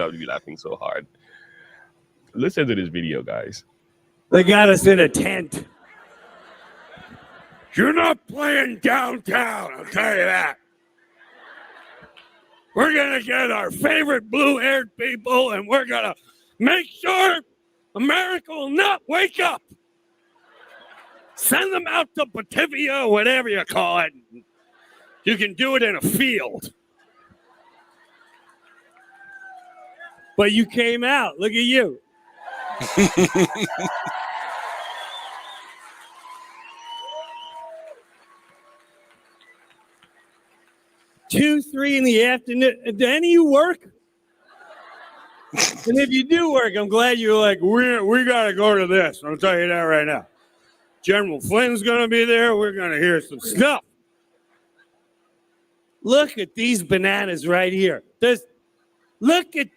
I'll be laughing so hard. Listen to this video, guys. They got us in a tent. You're not playing downtown, I'll tell you that. We're going to get our favorite blue-haired people, and we're going to make sure America will not wake up. Send them out to Batavia, whatever you call it. You can do it in a field. But you came out. Look at you. 2, 3 in the afternoon. Do any of you work? And if you do work, I'm glad you're like, we got to go to this. I'll tell you that right now. General Flynn's going to be there. We're going to hear some stuff. Look at these bananas right here. Look at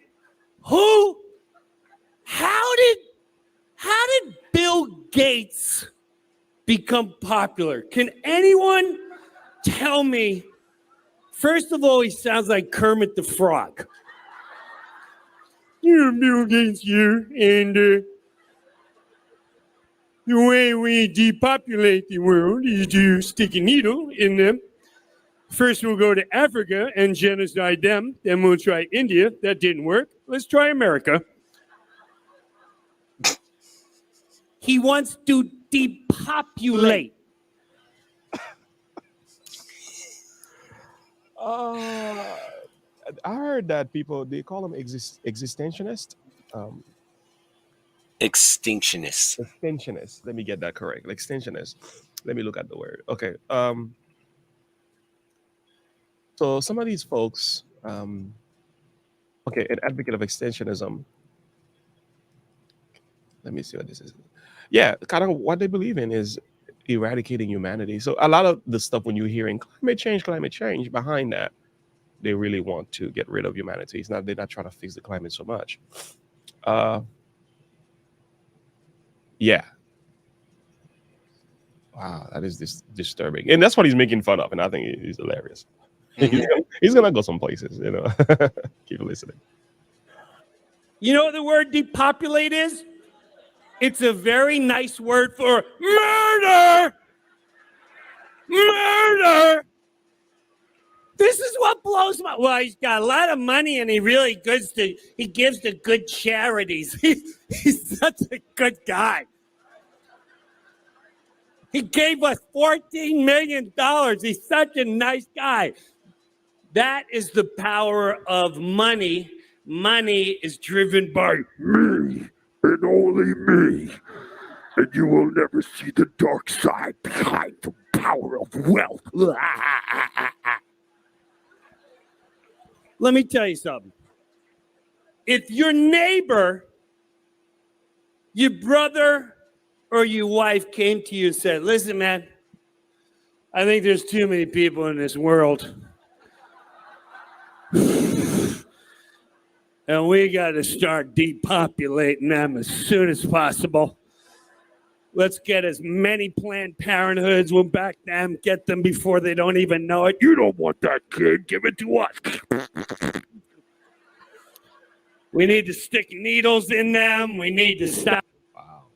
who? How did Bill Gates become popular? Can anyone tell me? First of all, he sounds like Kermit the Frog. Yeah, Bill Gates here, and the way we depopulate the world is to stick a needle in them. First, we'll go to Africa and genocide them. Then we'll try India. That didn't work. Let's try America. He wants to depopulate. I heard that people, they call them existentialist. Extinctionists. Extinctionist. Let me get that correct. Extinctionist. Let me look at the word. Okay. So some of these folks, okay, an advocate of extensionism. Let me see what this is. Yeah, kind of what they believe in is eradicating humanity. So a lot of the stuff when you're hearing climate change, behind that, they really want to get rid of humanity. It's not, they're not trying to fix the climate so much. Yeah. Wow, that is disturbing. And that's what he's making fun of. And I think he's hilarious. He's gonna go some places, you know. Keep listening. You know what the word depopulate is? It's a very nice word for murder. Murder. This is what blows my. Well, he's got a lot of money and he gives to good charities. He's such a good guy. He gave us $14 million. He's such a nice guy. That is the power of money. Money is driven by me and only me. And you will never see the dark side behind the power of wealth. Let me tell you something. If your neighbor, your brother, or your wife came to you and said, listen, man, I think there's too many people in this world. And we got to start depopulating them as soon as possible. Let's get as many Planned Parenthoods. We'll back them, get them before they don't even know it. You don't want that kid. Give it to us. We need to stick needles in them. We need to stop. Wow.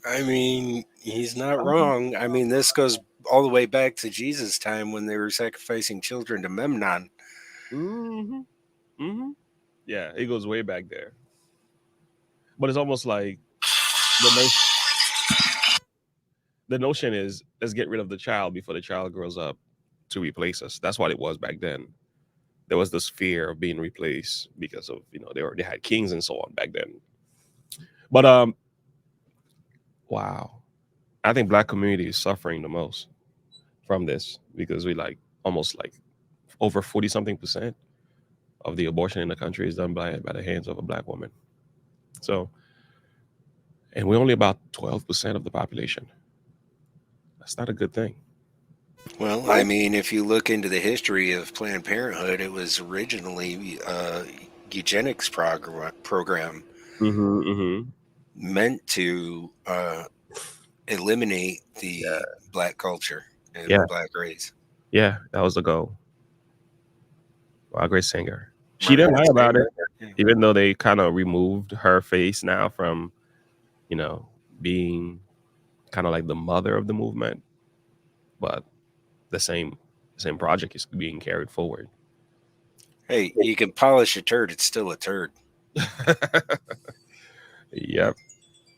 I mean, he's not wrong. I mean, this goes all the way back to Jesus' time when they were sacrificing children to Memnon. Mm-hmm. Mm-hmm. Yeah, it goes way back there. But it's almost like the notion is, let's get rid of the child before the child grows up to replace us. That's what it was back then. There was this fear of being replaced because of, you know, they had kings and so on back then. But wow, I think Black community is suffering the most from this because we almost over 40-something% of the abortion in the country is done by the hands of a Black woman. So, and we're only about 12% of the population. That's not a good thing. Well, I mean, if you look into the history of Planned Parenthood, it was originally a eugenics program meant to eliminate the Black culture and the Black race. Yeah, that was the goal. Wow, great singer. She didn't murder lie his about it, neighbor. Yeah. even though they kind of removed her face now from, being kind of like the mother of the movement. But the same project is being carried forward. Hey, you can polish a turd; it's still a turd. Yep.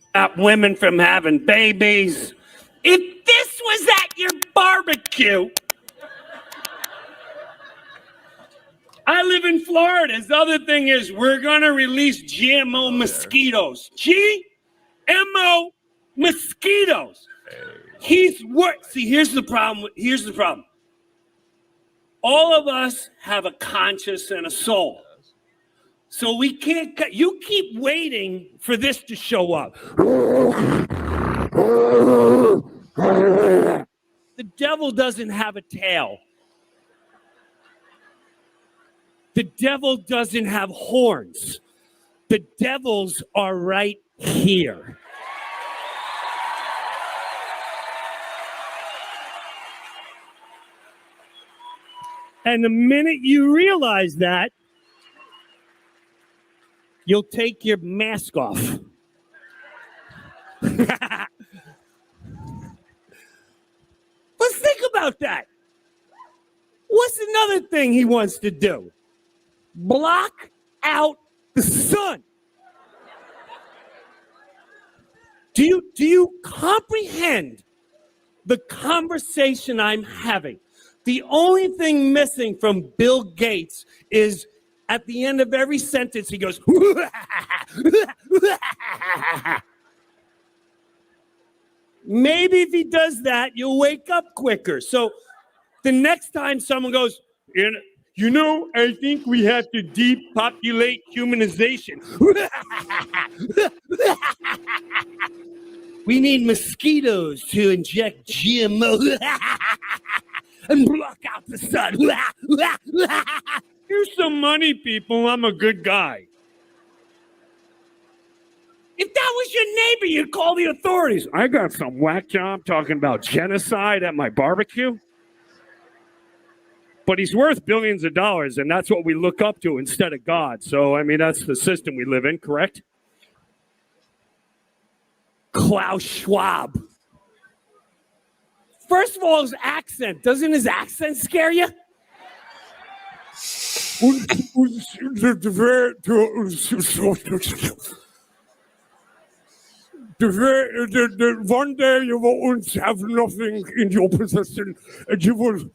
Stop women from having babies. If this was at your barbecue, I live in Florida. The other thing is we're going to release GMO mosquitoes. GMO mosquitoes. He's what? See, here's the problem. Here's the problem. All of us have a conscience and a soul. So we can't, you keep waiting for this to show up. The devil doesn't have a tail. The devil doesn't have horns. The devils are right here. And the minute you realize that, you'll take your mask off. Let's think about that. What's another thing he wants to do? Block out the sun. Do you comprehend the conversation I'm having? The only thing missing from Bill Gates is at the end of every sentence, he goes, maybe if he does that, you'll wake up quicker. So the next time someone goes, I think we have to depopulate humanization. We need mosquitoes to inject GMO and block out the sun. Here's some money, people. I'm a good guy. If that was your neighbor, you'd call the authorities. I got some whack job talking about genocide at my barbecue. But he's worth billions of dollars, and that's what we look up to instead of God. So, I mean, that's the system we live in, correct? Klaus Schwab. First of all, his accent. Doesn't his accent scare you? One day you will have nothing in your possession, and you will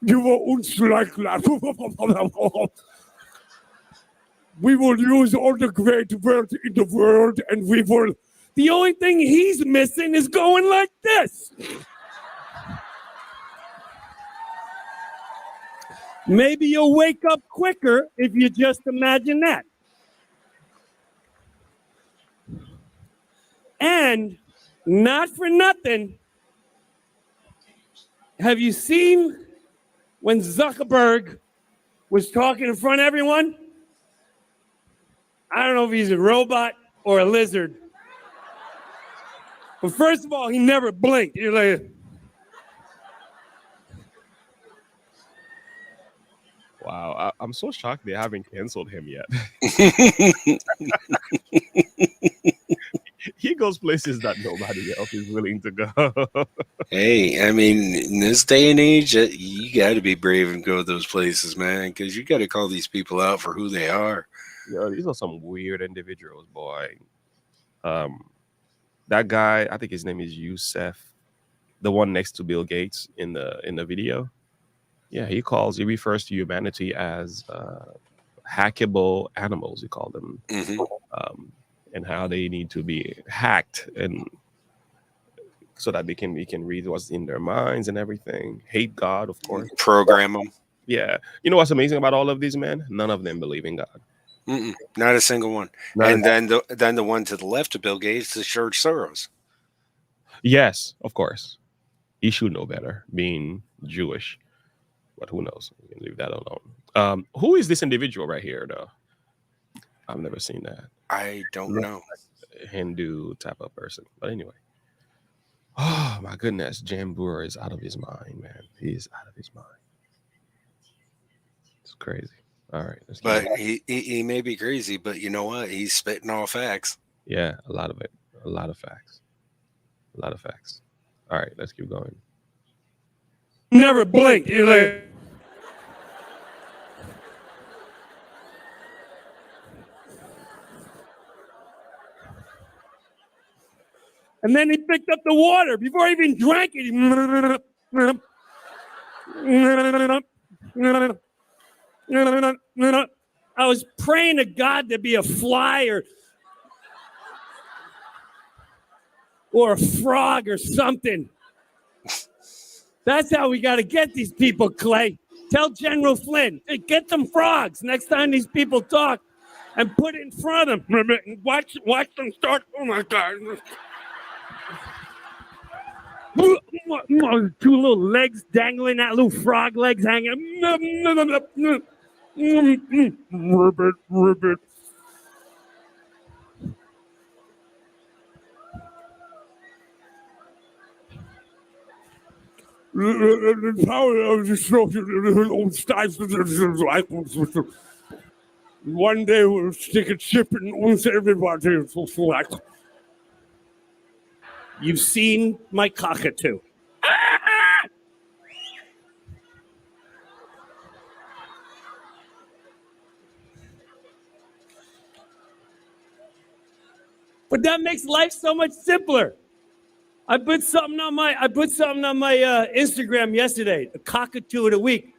like that. We will use all the great wealth in the world, and we will. The only thing he's missing is going like this. Maybe you'll wake up quicker if you just imagine that. And not for nothing, have you seen when Zuckerberg was talking in front of everyone? I don't know if he's a robot or a lizard. But first of all, he never blinked. You're like, Wow, I'm so shocked they haven't canceled him yet. He goes places that nobody else is willing to go. Hey, I mean, in this day and age, you got to be brave and go to those places, man, because you got to call these people out for who they are. These are some weird individuals, boy. That guy, I think his name is Youssef, the one next to Bill Gates in the video. Yeah, he refers to humanity as hackable animals. He called them, and how they need to be hacked, and so that we can read what's in their minds and everything. Hate God, of course. Program them. Yeah, you know what's amazing about all of these men? None of them believe in God. Not a single one. And then the one to the left of Bill Gates is George Soros. Yes, of course. He should know better, being Jewish. But who knows? We can leave that alone. Who is this individual right here, though? I've never seen that. I don't know. Hindu type of person. But anyway. Oh, my goodness. Breuer is out of his mind, man. He's out of his mind. It's crazy. All right, let's keep But going. he may be crazy, but you know what? He's spitting all facts. Yeah, a lot of it. A lot of facts. A lot of facts. All right, let's keep going. Never blink. You're like, and then he picked up the water before he even drank it. I was praying to God to be a fly or a frog or something. That's how we got to get these people, Clay. Tell General Flynn, hey, get some frogs next time these people talk and put it in front of them. Watch them start. Oh my God. Two little legs dangling, that little frog legs hanging. Ribbit, ribbit. The power of destruction one day we'll stick a chip in almost everybody. You've seen my cockatoo. But that makes life so much simpler. I put something on my Instagram yesterday, a cockatoo of the week.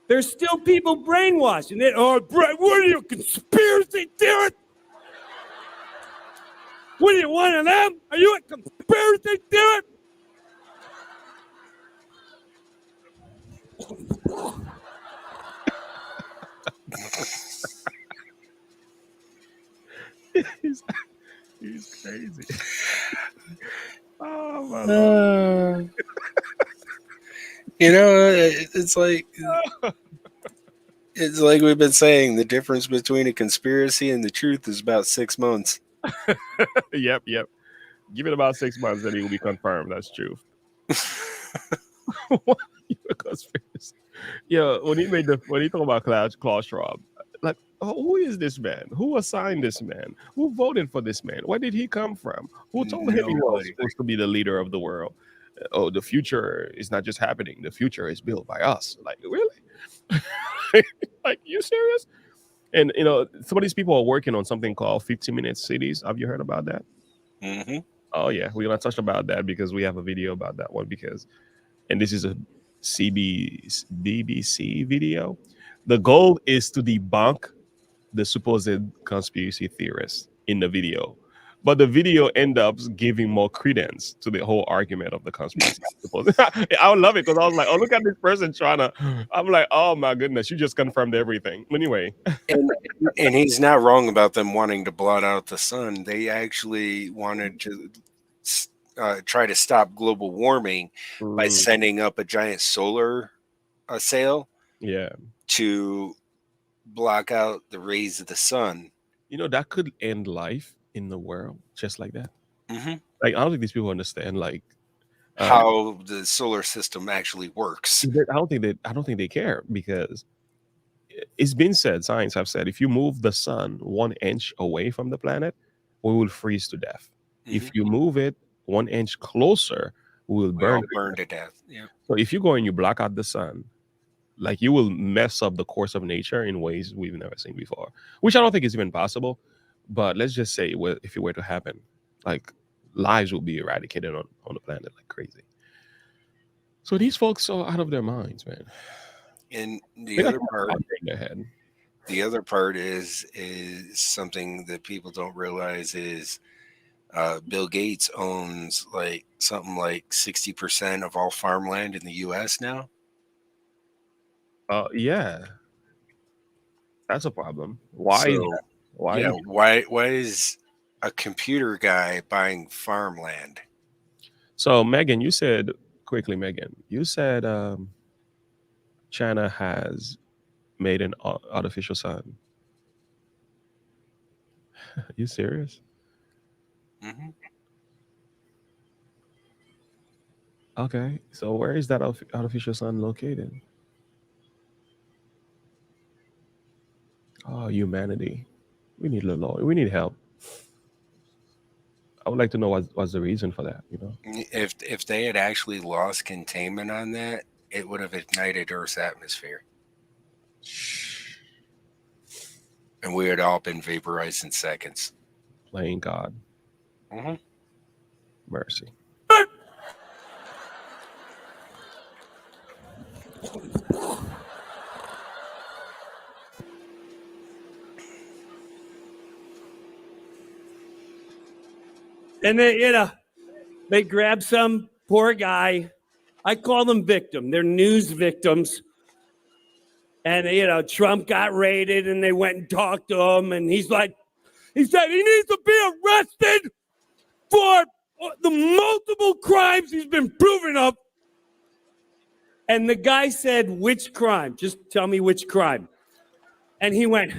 There's still people brainwashing it. Oh, Brett, what are you, conspiracy theorist? What are you, one of them? Are you a conspiracy theorist? he's, he's crazy. Oh my lord. Uh, you know, it's like we've been saying. The difference between a conspiracy and the truth is about 6 months. Yep, yep. Give it about 6 months, then it will be confirmed. That's true. What? You a conspiracy? Yeah, when he talk about Klaus Schwab, like, oh, who is this man? Who assigned this man? Who voted for this man? Where did he come from? Who told him he was Nobody. supposed to be the leader of the world? Oh, the future is not just happening. The future is built by us. Like, really? Like, you serious? And some of these people are working on something called 15-minute cities. Have you heard about that? Hmm. Oh yeah, we're gonna touch about that because we have a video about that one. Because and this is a BBC video. The goal is to debunk the supposed conspiracy theorists in the video. But the video ends up giving more credence to the whole argument of the conspiracy. I would love it because I was like, oh, look at this person trying to. I'm like, oh my goodness, you just confirmed everything. Anyway, And he's not wrong about them wanting to blot out the sun. They actually wanted to try to stop global warming by mm, sending up a giant solar sail yeah, to block out the rays of the sun. that could end life in the world just like that. Hmm. Like, I don't think these people understand. Like, um, How the solar system actually works. I don't think they care because it's been said, science have said, if you move the sun 1 inch away from the planet, we will freeze to death. Hmm. If you move it 1 inch closer, we will We burn all to burn death. to death. Yeah. So if you go and you block out the sun, like, you will mess up the course of nature in ways we've never seen before, which I don't think is even possible. But let's just say, if it were to happen, like, lives will be eradicated on the planet like crazy. So these folks are out of their minds, man. And They got out in their head. the other part is something that people don't realize is Bill Gates owns like something like 60% of all farmland in the U.S. now. Yeah, that's a problem. Why is So that? Why yeah, is why is a computer guy buying farmland? so, Megan? You said quickly, Megan. You said China has made an artificial sun. You serious? Hmm. Okay. So where is that artificial sun located? Oh, humanity. We need the Lord. We need help. I would like to know what's the reason for that. If they had actually lost containment on that, it would have ignited Earth's atmosphere, and we had all been vaporized in seconds. Playing God. Mm-hmm. Mercy. And then, they grab some poor guy. I call them victim. They're news victims. And, Trump got raided and they went and talked to him. And he said he needs to be arrested for the multiple crimes he's been proven of. And the guy said, which crime? Just tell me which crime. And he went,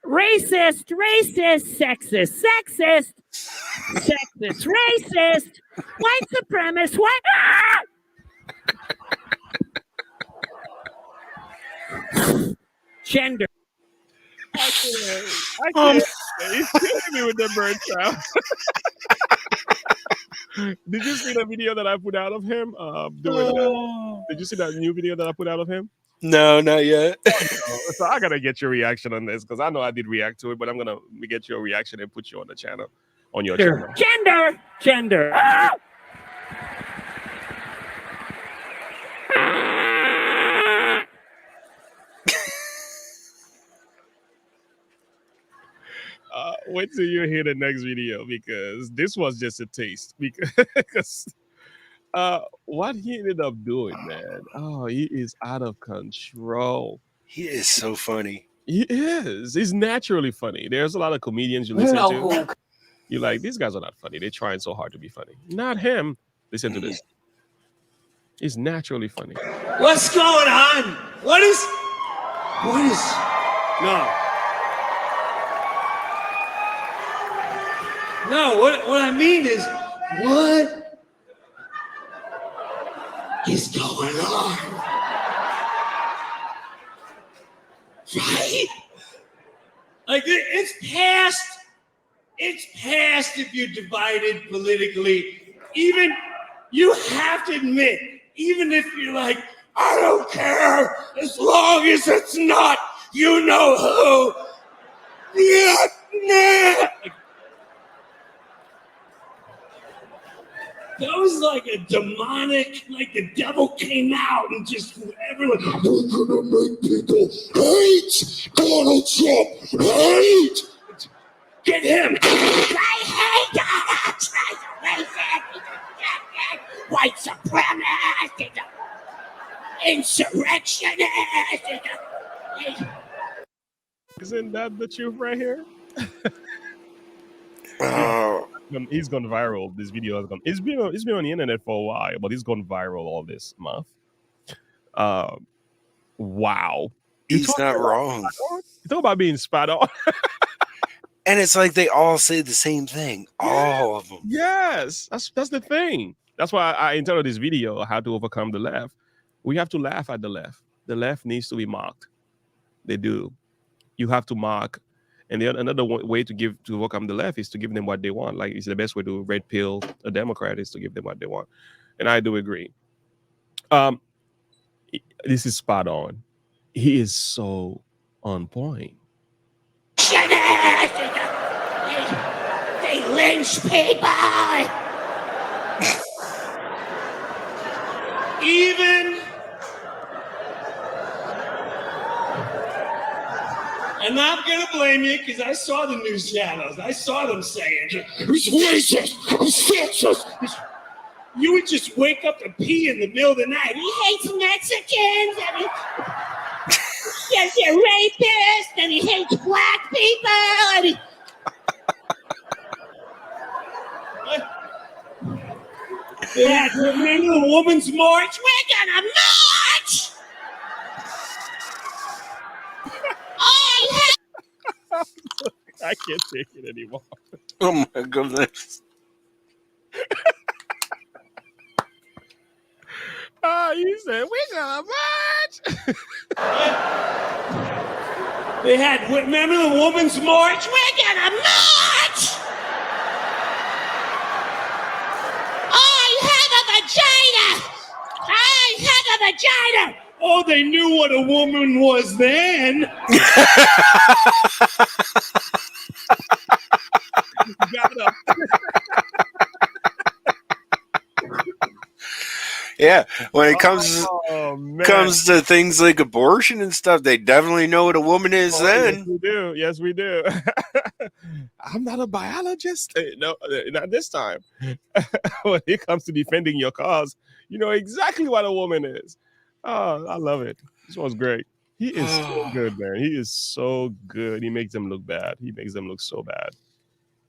racist, sexist, racist, white supremacist, gender. I can't. He's killing me with the bird trap. Did you see the video that I put out of him doing that? Did you see that new video that I put out of him? No, not yet. So I gotta get your reaction on this because I know I did react to it, but I'm gonna get your reaction and put you on the channel, on your channel. Gender. Wait till you hear the next video because this was just a taste. Because what he ended up doing, man. Oh, he is out of control. He is so funny. He is. He's naturally funny. There's a lot of comedians you listen to. You're like, these guys are not funny. They're trying so hard to be funny. Not him. Listen to this. He's naturally funny. What's going on? What is? No, what I mean is, what is going on? Right? Like, it's past if you're divided politically. Even, you have to admit, even if you're like, I don't care, as long as it's not, you know who. Yeah. That was like a demonic, like the devil came out and just everyone, we're gonna make people hate Donald Trump, hate. Get him. I hate Donald Trump. White supremacist, insurrectionist. Isn't that the truth right here? Oh. He's gone viral. This video has gone. It's been on the internet for a while, but it's gone viral all this month. Wow. He's not wrong. You talk about being spot on. And it's like they all say the same thing. All of them. Yes, that's the thing. That's why I entitled this video, How to Overcome the Left. We have to laugh at the left. The left needs to be mocked. They do. You have to mock. And another way to overcome the left is to give them what they want. Like, it's the best way to red pill a Democrat is to give them what they want. And I do agree. This is spot on. He is so on point. They lynch people. Even. I'm not going to blame you because I saw the news channels. I saw them saying, he's racist, he's sexist. You would just wake up to pee in the middle of the night. He hates Mexicans. And he's a rapist. And he hates black people. And remember the Women's March? We're going to march. I can't take it anymore. Oh my goodness. He said, "We gonna march." They had, remember the Women's March? We're gonna march! I have a vagina! I have a vagina! Oh, they knew what a woman was then. Got him. Yeah, when it comes Oh man. comes to things like abortion and stuff, they definitely know what a woman is Yes, then. we do. Yes, we do. I'm not a biologist. No, not this time. When it comes to defending your cause, you know exactly what a woman is. Oh, I love it. This one's great. He is so good, man. He is so good. He makes them look bad. He makes them look so bad.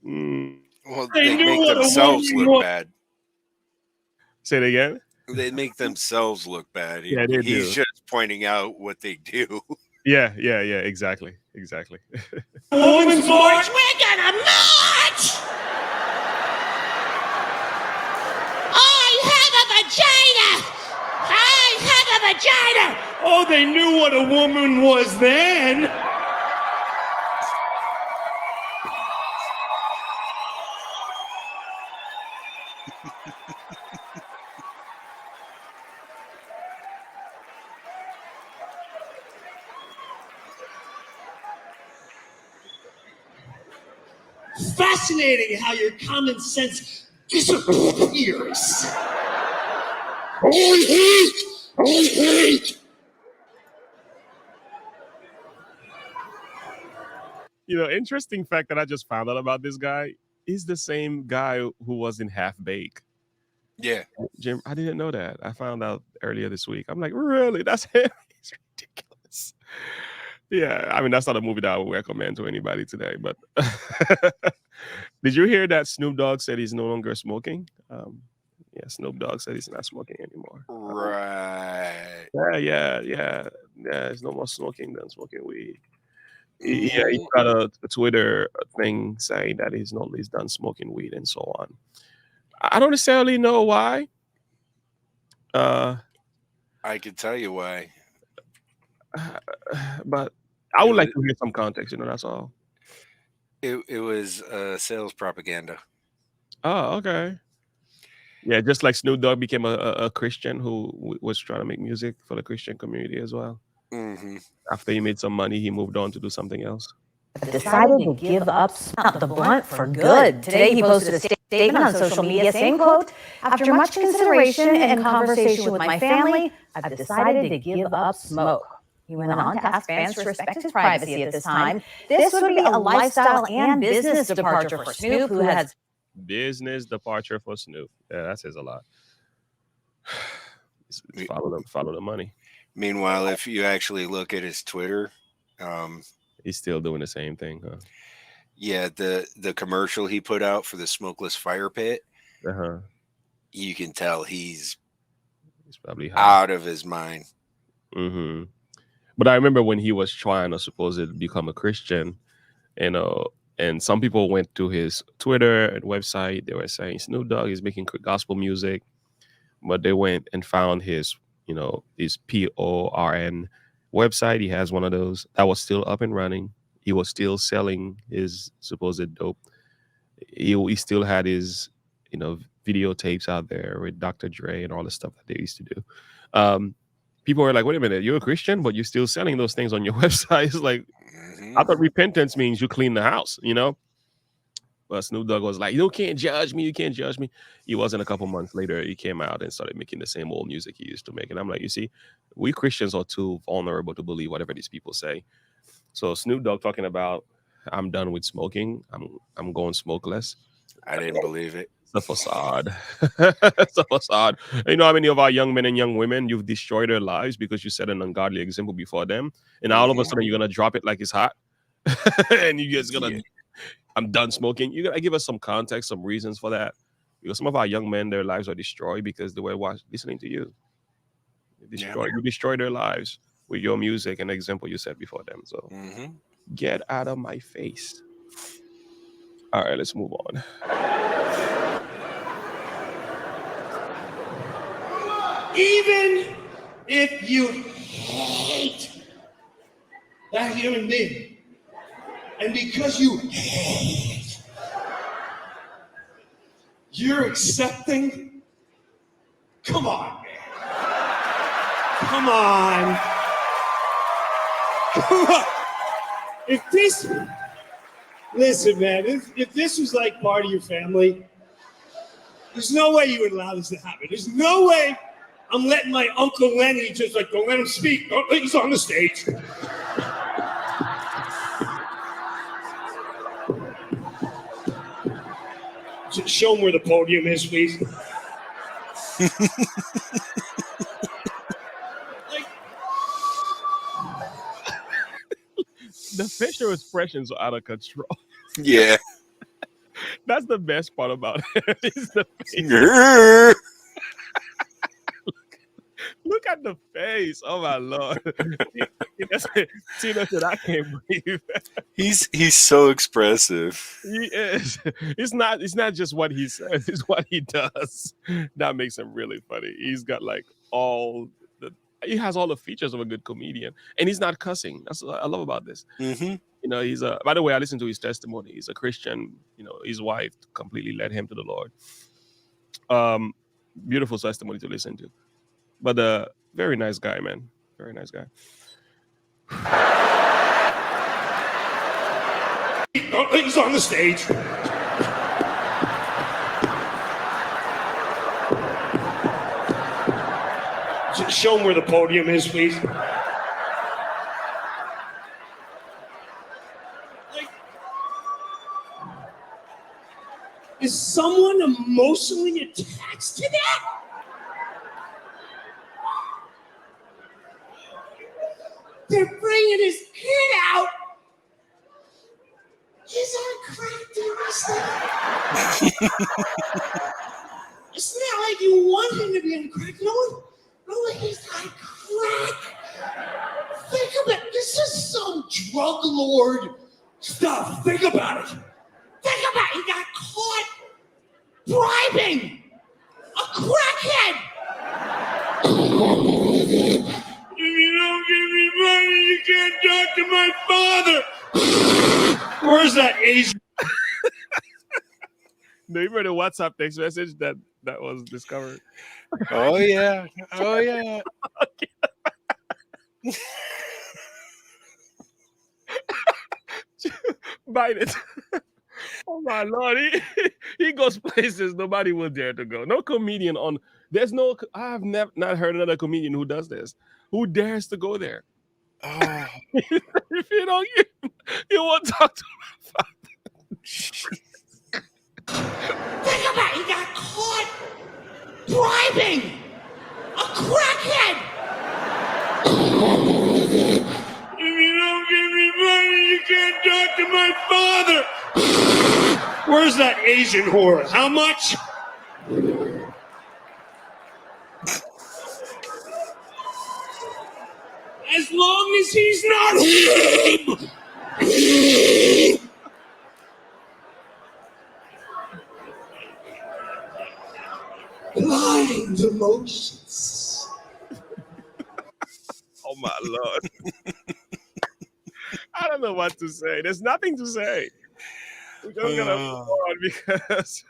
Well, They they knew make what a themselves woman look was. bad. Say it again. They make themselves look bad. Yeah, they He's do. just pointing out what they do. Yeah. Exactly. Women's March, we're gonna march! I have a vagina! I have a vagina! Oh, they knew what a woman was then. Fascinating how your common sense disappears. I hate. You know, interesting fact that I just found out about this guy is the same guy who was in Half Bake. Yeah. Jim, I didn't know that. I found out earlier this week. I'm like, really? That's him? It's ridiculous. Yeah, I mean, that's not a movie that I would recommend to anybody today. But did you hear that Snoop Dogg said he's no longer smoking? Yeah, Snoop Dogg said he's not smoking anymore. Right. Yeah. There's no more smoking than smoking weed. Yeah, he got a Twitter thing saying that he's done smoking weed and so on. I don't necessarily know why. I can tell you why. But I would like to hear some context. You know, that's all. It was sales propaganda. Oh, okay. Yeah, just like Snoop Dogg became a Christian who was trying to make music for the Christian community as well. Mm-hmm. After he made some money, he moved on to do something else. Decided to give up the blunt for good. Today he posted a statement on social media saying, quote, "After much consideration and conversation with my family, I've decided to give up smoke." He went on to ask fans to respect his privacy at this time. This would be a lifestyle and business departure for Snoop, who has business departure for Snoop. Yeah, that says a lot. Follow the money. Meanwhile, if you actually look at his Twitter, he's still doing the same thing, huh? Yeah, the commercial he put out for the smokeless fire pit, Uh-huh. You can tell he's probably high. out of his mind. Mm-hmm. But I remember when he was trying to supposedly become a Christian, and some people went to his Twitter and website. They were saying Snoop Dogg is making gospel music, but they went and found his PORN website. He has one of those that was still up and running. He was still selling his supposed dope. He still had his videotapes out there with Dr. Dre and all the stuff that they used to do. People were like, wait a minute, you're a Christian, but you're still selling those things on your website. It's like, I thought repentance means you clean the house, But Snoop Dogg was like, you can't judge me. You can't judge me. He wasn't a couple months later. He came out and started making the same old music he used to make. And I'm like, you see, we Christians are too vulnerable to believe whatever these people say. So Snoop Dogg talking about, I'm done with smoking. I'm going smokeless. I didn't believe it. It's a facade. It's a facade. You know how many of our young men and young women you've destroyed their lives because you set an ungodly example before them, and all of a sudden you're gonna drop it like it's hot, and you just gonna, I'm done smoking. You gotta give us some context, some reasons for that, because some of our young men, their lives are destroyed because they were listening to you. You destroy their lives with your music and the example you set before them. So get out of my face. All right, let's move on. Even if you hate that human being, and because you hate, you're accepting, come on, man. Come on. Come on. Listen, man, if this was like part of your family, there's no way you would allow this to happen. There's no way I'm letting my Uncle Lenny just like, don't let him speak. He's on the stage. Just show him where the podium is, please. The facial expressions are out of control. Yeah. That's the best part about it. Is the face. Look at the face. Oh my Lord. Tina said, I can't breathe. He's so expressive. He is. It's not just what he says, it's what he does. That makes him really funny. He's got like he has all the features of a good comedian, and he's not cussing. That's what I love about this. Mm-hmm. You know, he's by the way, I listened to his testimony. He's a Christian. You know, his wife completely led him to the Lord. Beautiful testimony to listen to. But very nice guy, man. Very nice guy. He's on the stage. Just show him where the podium is, please. Is someone emotionally attached to that? They're bringing his kid out. He's on crack, dude. It's not like you want him to be on crack. No, he's on crack. Think about it. This is some drug lord stuff. Think about it. He got caught bribing a crackhead. If you don't give me money, you can't talk to my father. Where's that Asian? No, you remember the WhatsApp text message that was discovered? Oh yeah. Oh yeah. Bite it. Oh my Lord, he goes places nobody will dare to go. No comedian I have not heard another comedian who does this. Who dares to go there? Oh. If you don't, you won't talk to my father. Think about it. He got caught bribing a crackhead. If you don't give me money, you can't talk to my father. Where's that Asian whore? How much? As long as he's not him. Blind emotions. Oh my Lord. I don't know what to say. There's nothing to say. We're just gonna move on because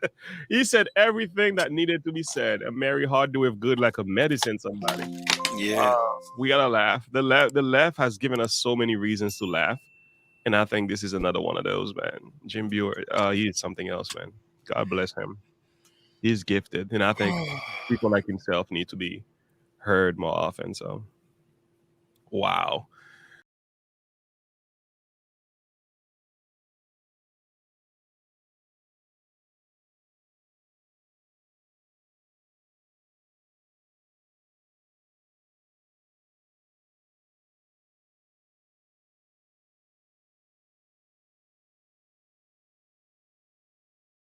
he said everything that needed to be said. And Mary Hard do it good like a medicine, somebody. Yeah. We gotta laugh. The left has given us so many reasons to laugh. And I think this is another one of those, man. Jim Breuer, he is something else, man. God bless him. He's gifted. And I think people like himself need to be heard more often. So, wow.